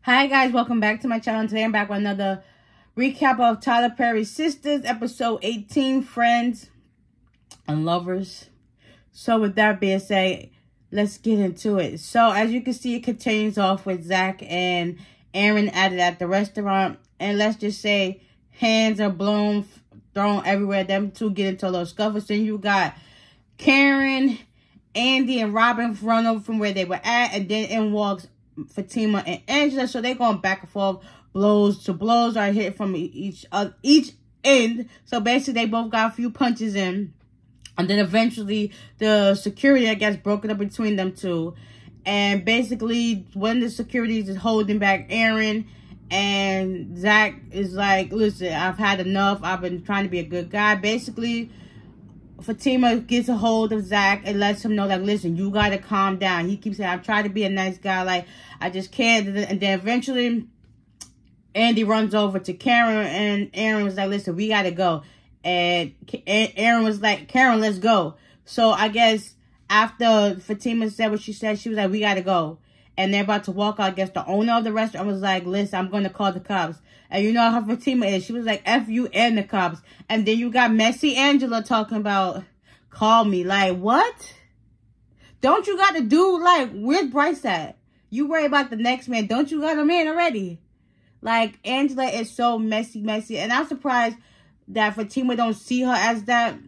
Hi guys, welcome back to my channel. Today I'm back with another recap of Tyler Perry's Sistas, episode 18, Friends and Lovers. So with that being said, let's get into it. So as you can see, it continues off with Zach and Aaron at the restaurant. And let's just say hands are thrown everywhere. Them two get into a little scuffle. Then you got Karen, Andi, and Robin run over from where they were at. And then in walks Fatima and Angela. So they're going back and forth. Blows are hit from each end. So basically they both got a few punches in. And then eventually the security, I guess, broke it up between them two. And basically one of the securities is holding back Aaron. And Zach is like, listen, I've had enough. I've been trying to be a good guy. Basically, Fatima gets a hold of Zach and lets him know, like, listen, you got to calm down. He keeps saying, I'm trying to be a nice guy. Like, I just can't. And then eventually, Andi runs over to Karen. And Aaron was like, listen, we got to go. And Aaron was like, Karen, let's go. So I guess after Fatima said what she said, she was like, we got to go. And they're about to walk out. I guess the owner of the restaurant was like, listen, I'm going to call the cops. And you know how Fatima is. She was like, F you and the cops. And then you got messy Angela talking about, call me. Like, what? Don't you got to do, like, where's Bryce at? You worry about the next man. Don't you got a man already? Like, Angela is so messy. And I'm surprised that Fatima don't see her as that.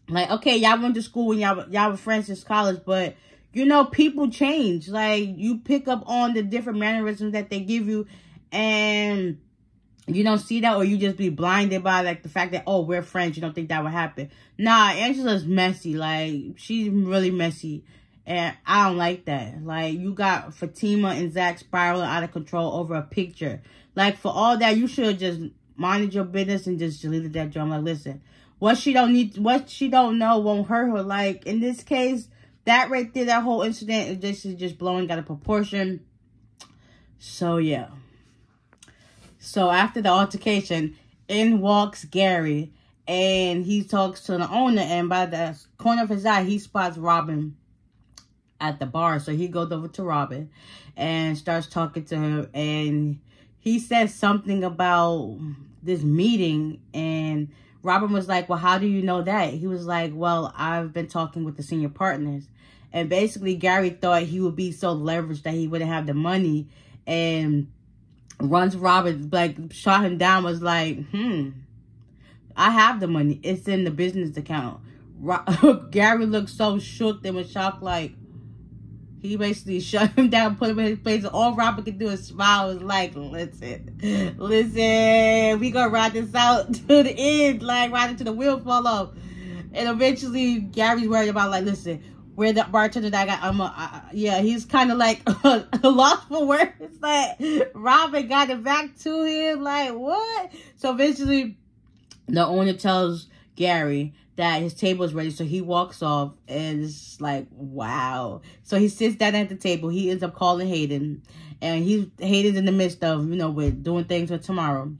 Like, okay, y'all went to school and y'all were friends since college, but you know, people change. Like, you pick up on the different mannerisms that they give you, and you don't see that, or you just be blinded by, like, the fact that, oh, we're friends. You don't think that would happen. Nah, Angela's messy. Like, she's really messy, and I don't like that. Like, you got Fatima and Zach spiraling out of control over a picture. Like, for all that, you should have just minded your business and just deleted that drum. Like, listen, what she don't know won't hurt her. Like, in this case, that right there, that whole incident is just blowing out of proportion. So, yeah. So, after the altercation, in walks Gary. And he talks to the owner. And by the corner of his eye, he spots Robin at the bar. So, he goes over to Robin and starts talking to her. And he says something about this meeting. And Robin was like, well, how do you know that? He was like, well, I've been talking with the senior partners. And basically, Gary thought he would be so leveraged that he wouldn't have the money. And once Robin, like, shot him down, was like, I have the money. It's in the business account. Gary looked so shook and was shocked, like, he basically shut him down, put him in his place. And all Robin could do is smile. Was like, listen, we gonna ride this out to the end, like, ride it to the wheel fall off. And eventually, Gary's worried about, like, listen, where the bartender that I got, yeah, he's kind of like lost for words. Like, Robin got it back to him. Like, what? So eventually, the owner tells Gary that his table is ready. So he walks off, and it's like, wow. So he sits down at the table. He ends up calling Hayden. And Hayden's in the midst of, you know, with doing things for tomorrow.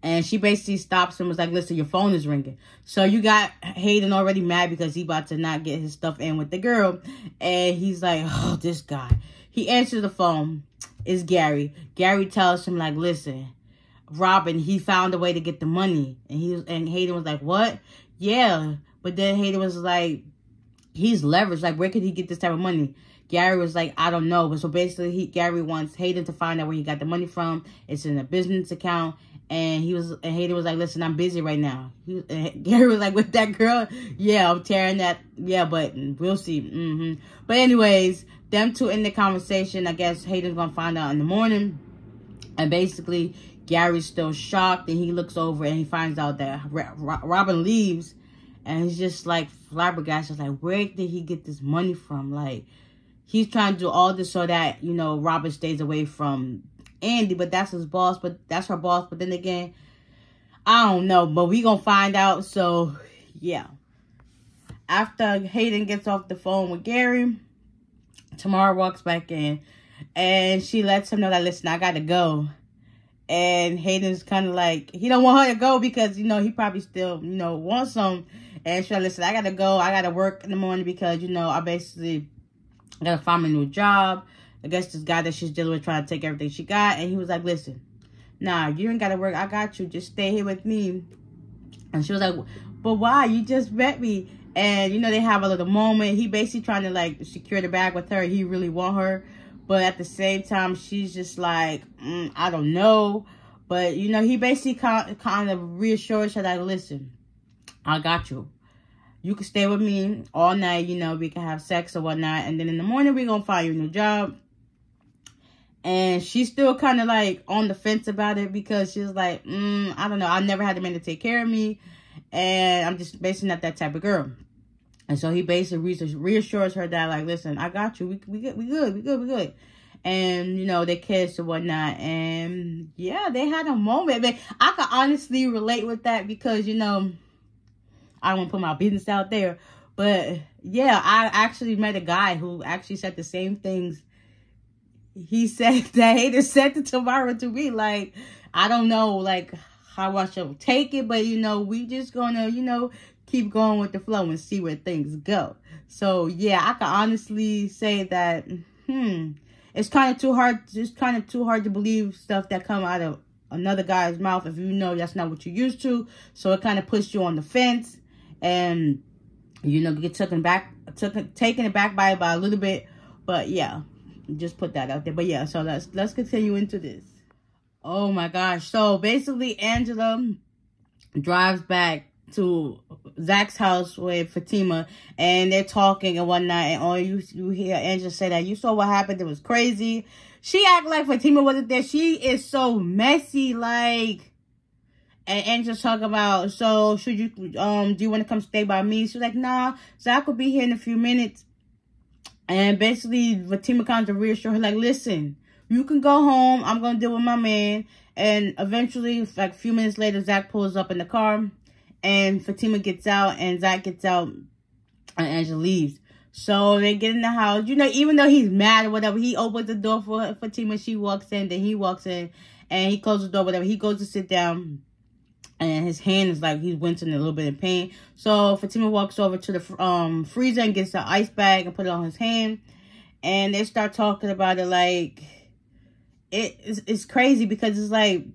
And she basically stops him and was like, listen, your phone is ringing. So you got Hayden already mad because he about to not get his stuff in with the girl. And he's like, oh, this guy. He answers the phone. It's Gary. Gary tells him, like, listen, Robin, he found a way to get the money. And Hayden was like, what? Yeah. But then Hayden was like, he's leveraged. Like, where could he get this type of money? Gary was like, I don't know. But so basically, Gary wants Hayden to find out where he got the money from. It's in a business account. And Hayden was like, listen, I'm busy right now. Gary was like, with that girl? Yeah, I'm tearing that. Yeah, but we'll see. But anyways, them two in the conversation. I guess Hayden's going to find out in the morning. And basically, Gary's still shocked. And he looks over and he finds out that Robin leaves. And he's just like flabbergasted. Like, where did he get this money from? Like, he's trying to do all this so that, you know, Robin stays away from Andi, but that's his boss, but that's her boss. But then again, I don't know, but we gonna find out. So yeah, after Hayden gets off the phone with Gary, Tamara walks back in and she lets him know that, listen, I gotta go. And Hayden's kind of like, he don't want her to go because, you know, he probably still, you know, wants some. And she's like, listen, I gotta go. I gotta work in the morning because, you know, I basically I gotta find me a new job. I guess this guy that she's dealing with trying to take everything she got. And he was like, listen, nah, you ain't gotta work. I got you. Just stay here with me. And she was like, but why? You just met me. And, you know, they have a little moment. He basically trying to, like, secure the bag with her. He really want her. But at the same time, she's just like, I don't know. But, you know, he basically kind of reassures her that, listen, I got you. You can stay with me all night. You know, we can have sex or whatnot. And then in the morning, we're going to find you a new job. And she's still kind of, like, on the fence about it. Because she's like, I don't know. I never had a man to take care of me. And I'm just basically not that type of girl. And so he basically reassures her that, like, listen, I got you. We good. And, you know, they kissed or whatnot. And, yeah, they had a moment. But I can honestly relate with that because, you know, I don't want to put my business out there. But, yeah, I actually met a guy who actually said the same things. He said that Hayden said to tomorrow to me. Like, I don't know, like, how I should take it. But, you know, we just gonna, you know, keep going with the flow and see where things go. So, yeah, I can honestly say that, it's kind of too hard. It's kind of too hard to believe stuff that come out of another guy's mouth if you know that's not what you're used to. So it kind of puts you on the fence, and you know, get taken aback by it by a little bit. But yeah, just put that out there. But yeah, so let's continue into this. Oh my gosh! So basically, Angela drives back to Zach's house with Fatima, and they're talking and whatnot, and all you hear Angela say that, you saw what happened, it was crazy. She act like Fatima wasn't there. She is so messy, like, and Angela's talking about, so should you, do you want to come stay by me? She's like, nah, Zach will be here in a few minutes. And basically, Fatima comes to reassure her, like, listen, you can go home, I'm going to deal with my man. And eventually, like a few minutes later, Zach pulls up in the car. And Fatima gets out, and Zach gets out, and Angela leaves. So they get in the house. You know, even though he's mad or whatever, he opens the door for Fatima. She walks in, then he walks in, and he closes the door, whatever. He goes to sit down, and his hand is like he's wincing a little bit in pain. So Fatima walks over to the freezer and gets the ice bag and put it on his hand. And they start talking about it like, it's crazy because it's like,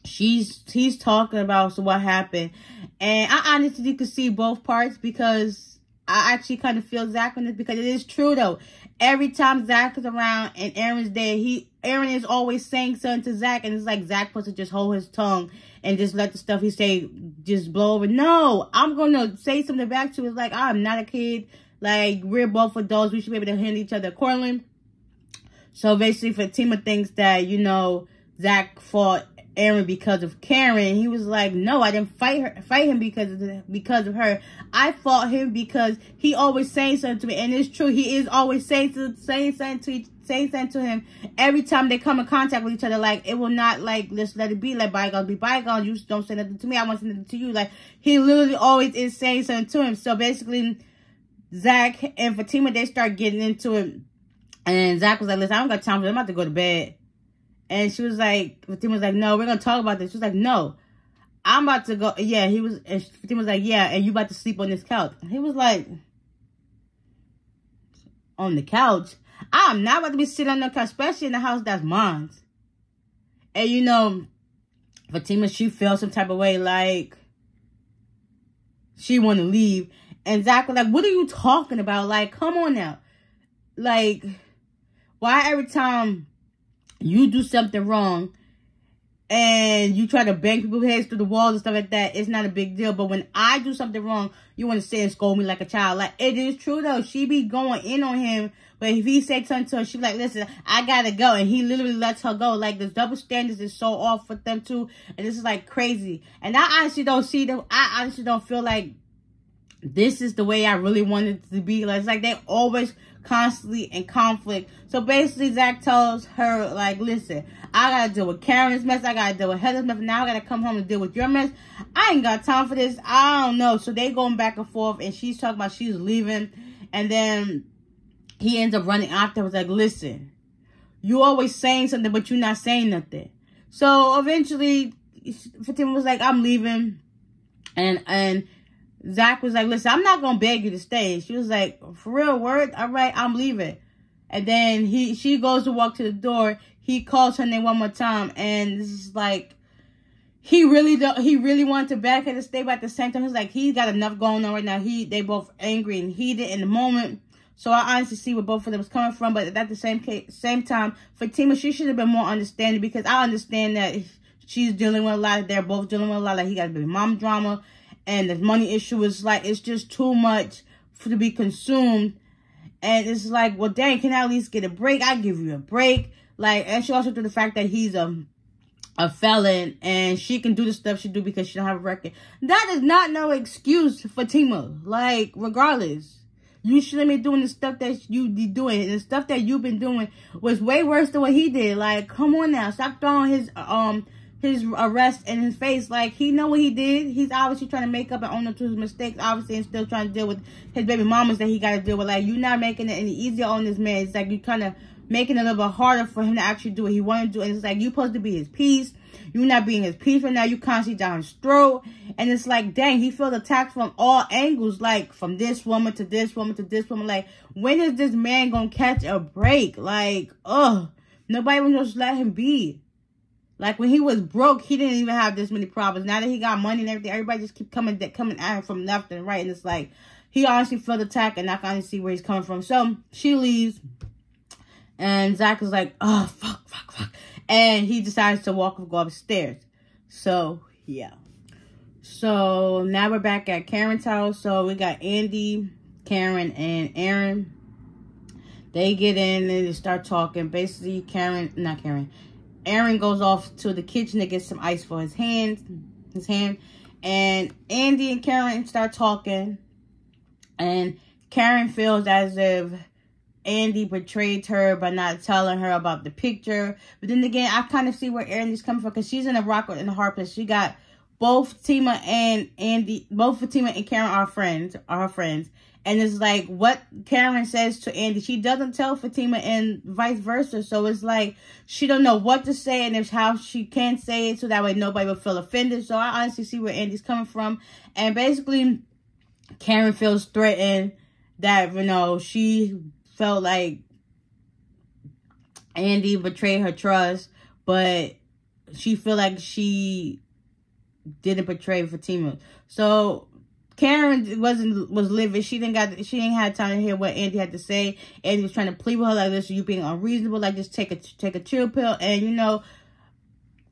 he's talking about what happened, and I honestly could see both parts because I actually kind of feel Zach on this, because it is true though. Every time Zach is around and Aaron's there, Aaron is always saying something to Zach, and it's like Zach supposed to just hold his tongue and just let the stuff he say just blow over. No, I'm gonna say something back to it. It's like, I'm not a kid. Like, we're both adults. We should be able to handle each other accordingly. So basically, Fatima thinks that, you know, Zach fought Aaron because of Karen. He was like, no, I didn't fight him because of her. I fought him because he always saying something to me, and it's true. He is always saying something to him every time they come in contact with each other. Like, it will not, like, let's let it be, let bygones be bygones. You don't say nothing to me, I won't say nothing to you. Like, he literally always is saying something to him. So basically, Zach and Fatima, they start getting into it, and Zach was like, listen, I don't got time for this. I'm about to go to bed. And she was like, Fatima was like, no, we're going to talk about this. She was like, no, I'm about to go. Yeah, and Fatima was like, yeah, and you about to sleep on this couch. And he was like, on the couch? I'm not about to be sitting on the couch, especially in the house that's mine. And, you know, Fatima, she felt some type of way, like, she want to leave. And Zach was like, what are you talking about? Like, come on now. Like, why every time you do something wrong and you try to bang people's heads through the walls and stuff like that, it's not a big deal. But when I do something wrong, you want to sit and scold me like a child. Like, it is true, though. She be going in on him. But if he said something to her, she be like, listen, I got to go. And he literally lets her go. Like, the double standards is so off for them, too. And this is, like, crazy. And I honestly don't see them. I honestly don't feel like this is the way I really wanted it to be. Like, it's like they always constantly in conflict. So basically, Zach tells her, like, listen, I gotta deal with Karen's mess, I gotta deal with Heather's mess, now I gotta come home and deal with your mess. I ain't got time for this. I don't know. So they going back and forth, and she's talking about she's leaving, and then he ends up running after her. Was like, listen, you always saying something, but you're not saying nothing. So eventually, Fatima was like, I'm leaving, and Zach was like, listen, I'm not going to beg you to stay. She was like, for real, word? All right, I'm leaving. And then she goes to walk to the door. He calls her name one more time, and this is like, he really wanted to back her to stay, but at the same time, he's like, he got enough going on right now. They both angry and heated in the moment. So I honestly see where both of them was coming from, but at the same time, Fatima, she should have been more understanding, because I understand that she's dealing with a lot. They're both dealing with a lot. Like, he got to be mom drama, and the money issue is like, it's just too much to be consumed. And it's like, well, dang, can I at least get a break? I give you a break. Like, and she also threw the fact that he's a felon, and she can do the stuff she do because she don't have a record. That is not no excuse for Fatima. Like, regardless, you shouldn't be doing the stuff that you be doing. And the stuff that you've been doing was way worse than what he did. Like, come on now, stop throwing his arrest in his face. Like, he know what he did. He's obviously trying to make up and own up to his mistakes, obviously, and still trying to deal with his baby mamas that he got to deal with. Like, you're not making it any easier on this man. It's like you kind of making it a little bit harder for him to actually do what he wanted to do. And it's like, you're supposed to be his peace. You're not being his peace right now. You constantly down his throat. And it's like, dang, he feels attacked from all angles. Like, from this woman to this woman to this woman. Like, when is this man going to catch a break? Like, nobody will just let him be. Like, when he was broke, he didn't even have this many problems. Now that he got money and everything, everybody just keep coming at him from left and right. And it's like, he honestly felt attacked, and I can honestly see where he's coming from. So, she leaves. And Zach is like, oh, fuck. And he decides to go upstairs. So, yeah. So, now we're back at Karen's house. So, we got Andi, Karen, and Aaron. They get in and they start talking. Basically, Aaron goes off to the kitchen to get some ice for his hand. And Andi and Karen start talking. And Karen feels as if Andi betrayed her by not telling her about the picture. But then again, I kind of see where Andi's coming from, because she's in a rock and a hard place. She got both Fatima and Karen are her friends. And it's like, what Karen says to Andi, she doesn't tell Fatima, and vice versa. So it's like, she don't know what to say, and it's how she can say it so that way nobody will feel offended. So I honestly see where Andi's coming from. And basically, Karen feels threatened that, she felt like Andi betrayed her trust, but she feel like she didn't betray Fatima. So Karen was livid. She ain't had time to hear what Andi had to say. Andi was trying to plead with her like, listen, you being unreasonable. Like, just take a chill pill. And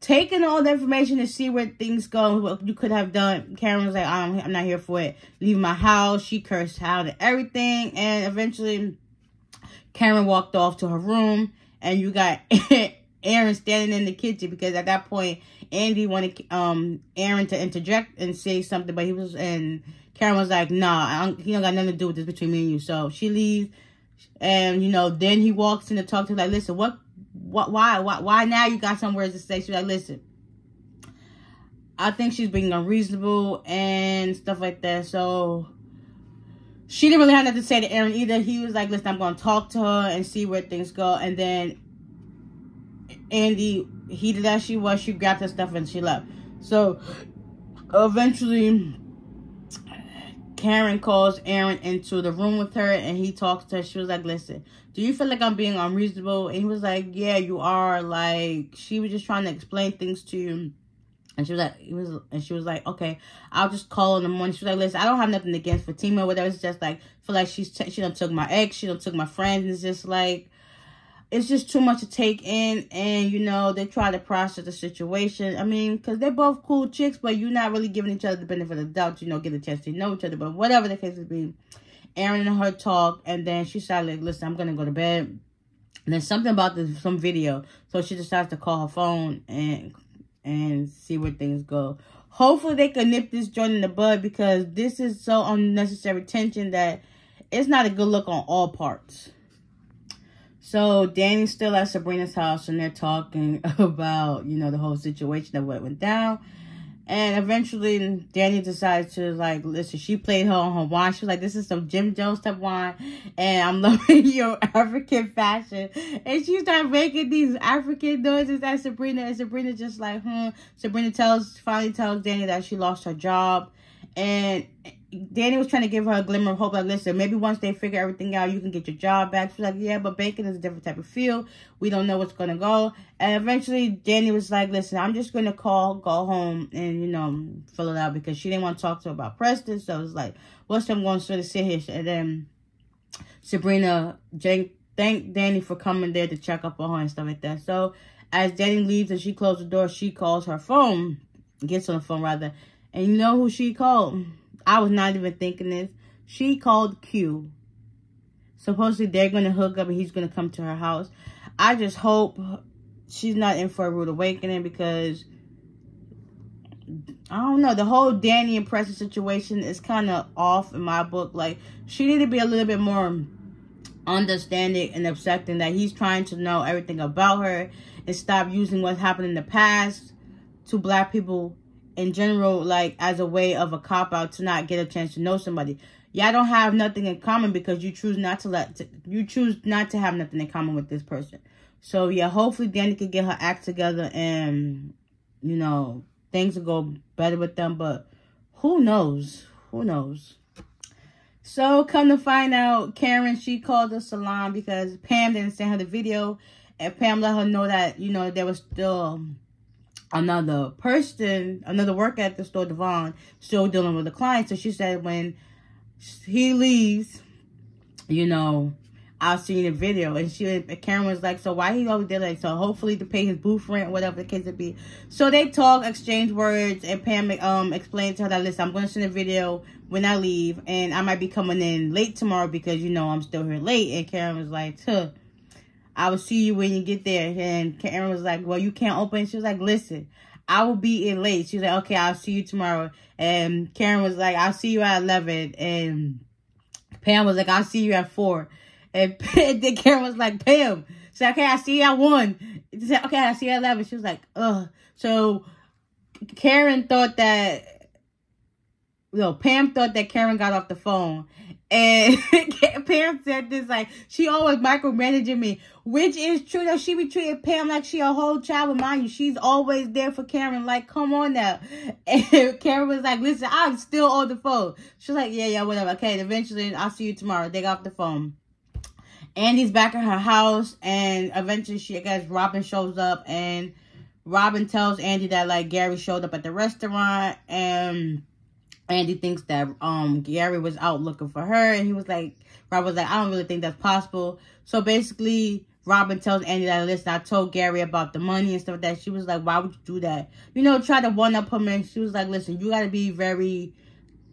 taking all the information to see where things go, what you could have done. Karen was like, I'm not here for it. Leave my house. She cursed out and everything. And eventually, Karen walked off to her room, and you got Aaron standing in the kitchen, because at that point, Andi wanted Aaron to interject and say something, but Karen was like, nah, he don't got nothing to do with this between me and you. So she leaves, and then he walks in to talk to her, like, listen, why now you got some words to say? She's like, listen, I think she's being unreasonable and stuff like that. So she didn't really have nothing to say to Aaron either. He was like, listen, I'm going to talk to her and see where things go. And then Andi, heated as she was, she grabbed her stuff and she left. So eventually, Karen calls Aaron into the room with her, and he talks to her. She was like, listen, do you feel like I'm being unreasonable? And he was like, yeah, you are. Like, she was just trying to explain things to you. And she was like, okay, I'll just call in the morning. She was like, listen, I don't have nothing against Fatima or whatever. It's just like, feel like she done took my ex, she done took my friends. And it's just like, it's just too much to take in. And, they try to process the situation. I mean, because they're both cool chicks, but you're not really giving each other the benefit of the doubt, get a chance to know each other. But whatever the case would be, Aaron and her talk, and then she started like, listen, I'm going to go to bed. And then something about some video. So she decides to call her phone and see where things go. Hopefully they can nip this joint in the bud, because this is so unnecessary tension that it's not a good look on all parts. So Danny's still at Sabrina's house, and they're talking about, the whole situation of what went down. And eventually Danny decides to, like, listen, she played her on her wine. She was like, this is some Jim Jones type wine, and I'm loving your African fashion. And she started making these African noises at Sabrina, and Sabrina just like, Sabrina finally tells Danny that she lost her job. And Danny was trying to give her a glimmer of hope. Like, listen, maybe once they figure everything out, you can get your job back. She's like, yeah, but banking is a different type of field. We don't know what's going to go. And eventually, Danny was like, listen, I'm just going to go home and, you know, fill it out. Because she didn't want to talk to her about Preston. So it was like, what's I'm going to sort of sit here. And then Sabrina thanked Danny for coming there to check up on her and stuff like that. So as Danny leaves and she closes the door, she calls her phone. Gets on the phone, rather. And you know who she called? I was not even thinking this. She called Q. Supposedly they're going to hook up and he's going to come to her house. I just hope she's not in for a rude awakening, because I don't know. The whole Danny and Preston situation is kind of off in my book. Like, she need to be a little bit more understanding and accepting that he's trying to know everything about her and stop using what happened in the past to black people in general, like, as a way of a cop-out to not get a chance to know somebody. Y'all don't have nothing in common because you choose not to have nothing in common with this person. So, yeah, hopefully Danny can get her act together and, you know, things will go better with them. But who knows? Who knows? So, come to find out, Karen, she called the salon because Pam didn't send her the video. And Pam let her know that, you know, there was still another person, another worker at the store, Devon, still dealing with the client. So she said when he leaves, you know, I'll see you in the video. And Karen was like, so why he always did like, so hopefully to pay his booth rent, whatever the case would be. So they talk, exchange words, and Pam explained to her that, listen, I'm going to send a video when I leave, and I might be coming in late tomorrow because, you know, I'm still here late. And Karen was like, I will see you when you get there. And Karen was like, well, you can't open. She was like, listen, I will be in late. She was like, okay, I'll see you tomorrow. And Karen was like, I'll see you at 11. And Pam was like, I'll see you at 4. And then Karen was like, Pam. She said, okay, I'll see you at 1. She said, okay, I'll see you at 11. She was like, ugh. So Karen thought that, Pam thought that Karen got off the phone. And Pam said this, like, she always micromanaging me, which is true, that she be treating Pam like she a whole child. But mind you, she's always there for Karen. Like, come on now. And Karen was like, listen, I'm still on the phone. She was like, yeah, whatever. Okay, and eventually, I'll see you tomorrow. They got off the phone. Andy's back at her house, and eventually, I guess Robin shows up, and Robin tells Andi that, like, Gary showed up at the restaurant, and Andi thinks that Gary was out looking for her, and Robin was like, I don't really think that's possible. So basically, Robin tells Andi that, listen, I told Gary about the money and stuff like that. She was like, why would you do that? You know, try to one-up him, and she was like, listen, you got to be very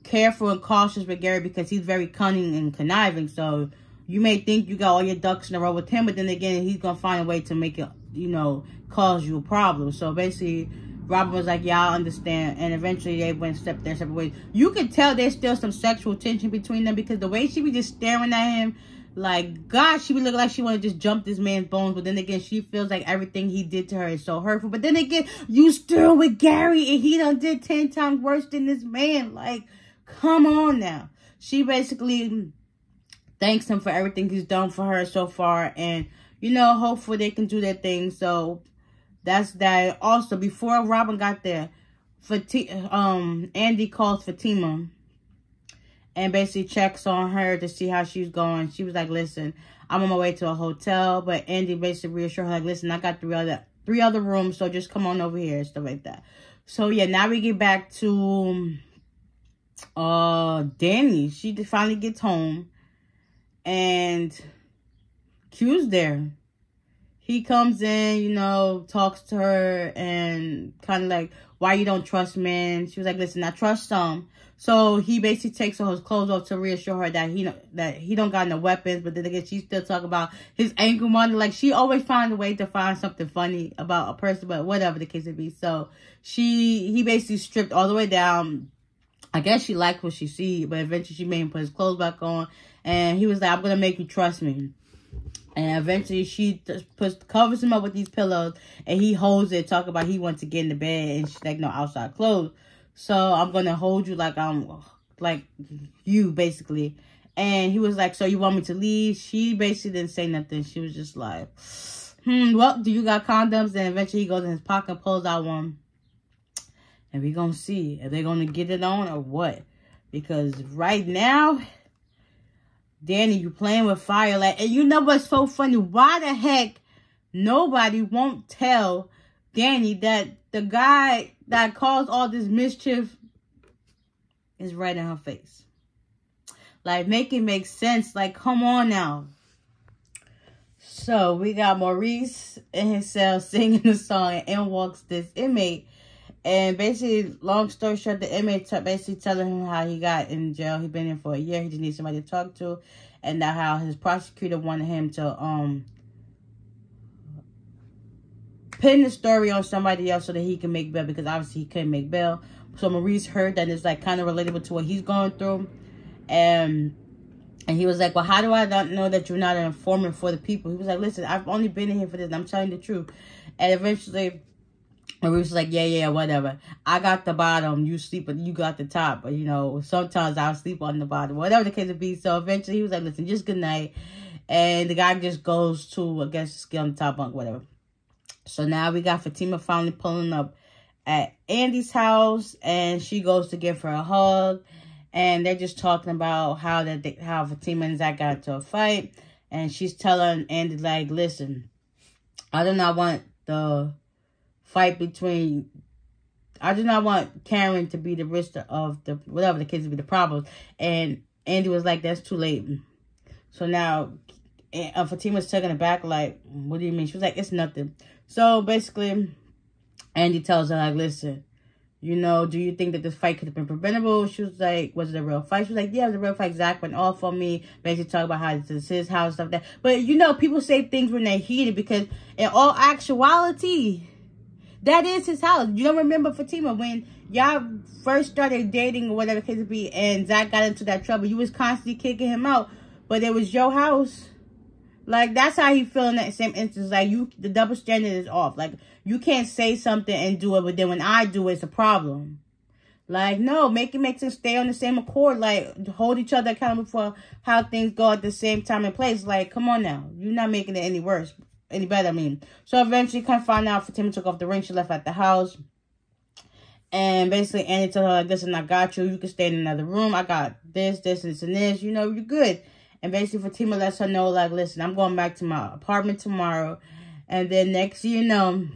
careful and cautious with Gary because he's very cunning and conniving. So you may think you got all your ducks in a row with him, but then again, he's going to find a way to make it, you know, cause you a problem. So basically, Robin was like, yeah, I understand. And eventually they went their separate ways. You could tell there's still some sexual tension between them because the way she be just staring at him, like, God, she be looking like she want to just jump this man's bones. But then again, she feels like everything he did to her is so hurtful. But then again, you still with Gary and he done did 10 times worse than this man. Like, come on now. She basically thanks him for everything he's done for her so far. And, you know, hopefully they can do their thing. So that's that. Also, before Robin got there, Andi calls Fatima and basically checks on her to see how she's going. She was like, listen, I'm on my way to a hotel. But Andi basically reassured her, like, listen, I got three other rooms, so just come on over here and stuff like that. So, yeah, now we get back to Danny. She finally gets home, and Q's there. He comes in, you know, talks to her and kind of like, why you don't trust men? She was like, listen, I trust some. So he basically takes all his clothes off to reassure her that he don't got no weapons. But then again, she still talk about his ankle monitor. Like, she always finds a way to find something funny about a person, but whatever the case may be. So he basically stripped all the way down. I guess she liked what she see, but eventually she made him put his clothes back on. And he was like, I'm going to make you trust me. And eventually she covers him up with these pillows. And he holds it, talk about he wants to get in the bed. And she's like, no, outside clothes. So I'm going to hold you like I'm, like you, basically. And he was like, so you want me to leave? She basically didn't say nothing. She was just like, well, do you got condoms? And eventually he goes in his pocket and pulls out one. And we're going to see if they're going to get it on or what. Because right now, Danny, you playing with fire. Like, and you know what's so funny? Why the heck nobody won't tell Danny that the guy that caused all this mischief is right in her face? Like, make it make sense. Like, come on now. So, we got Maurice in his cell singing the song, and in walks this inmate. And basically, long story short, the inmate basically telling him how he got in jail. He's been in for a year. He just needs somebody to talk to. And that how his prosecutor wanted him to pin the story on somebody else so that he can make bail. Because obviously, he couldn't make bail. So Maurice heard that it's like kind of relatable to what he's going through. And he was like, well, how do I not know that you're not an informant for the people? He was like, listen, I've only been in here for this. And I'm telling the truth. And eventually, Maurice was like, yeah, whatever. I got the bottom. You sleep, you got the top. But, you know, sometimes I'll sleep on the bottom. Whatever the case would be. So eventually, he was like, listen, just good night. And the guy just goes to, I guess, ski on the top bunk, whatever. So now we got Fatima finally pulling up at Andi's house. And she goes to give her a hug. And they're just talking about how Fatima and Zach got into a fight. And she's telling Andi, like, listen, I do not want the fight between... I do not want Karen to be the risk of the... whatever the kids to be the problem. And Andi was like, that's too late. So now Fatima's taking it back, like, what do you mean? She was like, it's nothing. So basically, Andi tells her, like, listen... you know, do you think that this fight could have been preventable? She was like, was it a real fight? She was like, yeah, it was a real fight. Zach went off on me. Basically talk about how this is his house, stuff like that. But, you know, people say things when they're heated because in all actuality, that is his house. You don't remember Fatima when y'all first started dating or whatever the case would be and Zach got into that trouble. You was constantly kicking him out, but it was your house. Like, that's how he feel in that same instance. Like, the double standard is off. Like, you can't say something and do it, but then when I do it, it's a problem. Like, no, make it make sense. Stay on the same accord. Like, hold each other accountable for how things go at the same time and place. Like, come on now. You're not making it any worse. Any better, I mean. So, eventually, kind of find out Fatima took off the ring. She left at the house. And basically, Andi told her, like, listen, I got you. You can stay in another room. I got this, and this. You know, you're good. And basically, Fatima lets her know, like, listen, I'm going back to my apartment tomorrow. And then next you know,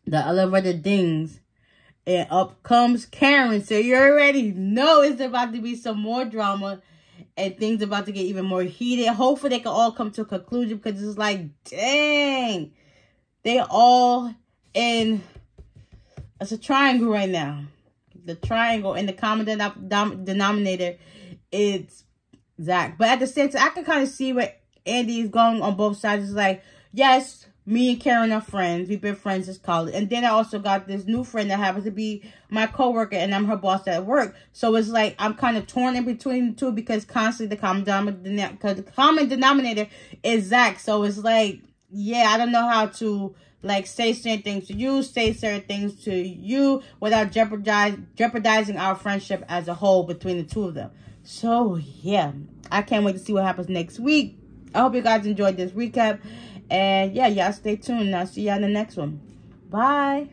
the elevator dings. And up comes Karen. So you already know it's about to be some more drama. And things about to get even more heated. Hopefully, they can all come to a conclusion. Because it's like, dang. They all in... it's a triangle right now. The triangle. And the common denominator is... Zach. But at the same time, I can kind of see what Andi is going on both sides. It's like, yes, me and Karen are friends. We've been friends since college. And then I also got this new friend that happens to be my coworker, and I'm her boss at work. So it's like I'm kind of torn in between the two because constantly the common denominator is Zach. So it's like, yeah, I don't know how to like say certain things to you, say certain things to you without jeopardizing our friendship as a whole between the two of them. So, yeah, I can't wait to see what happens next week. I hope you guys enjoyed this recap. And, yeah, y'all stay tuned. I'll see y'all in the next one. Bye.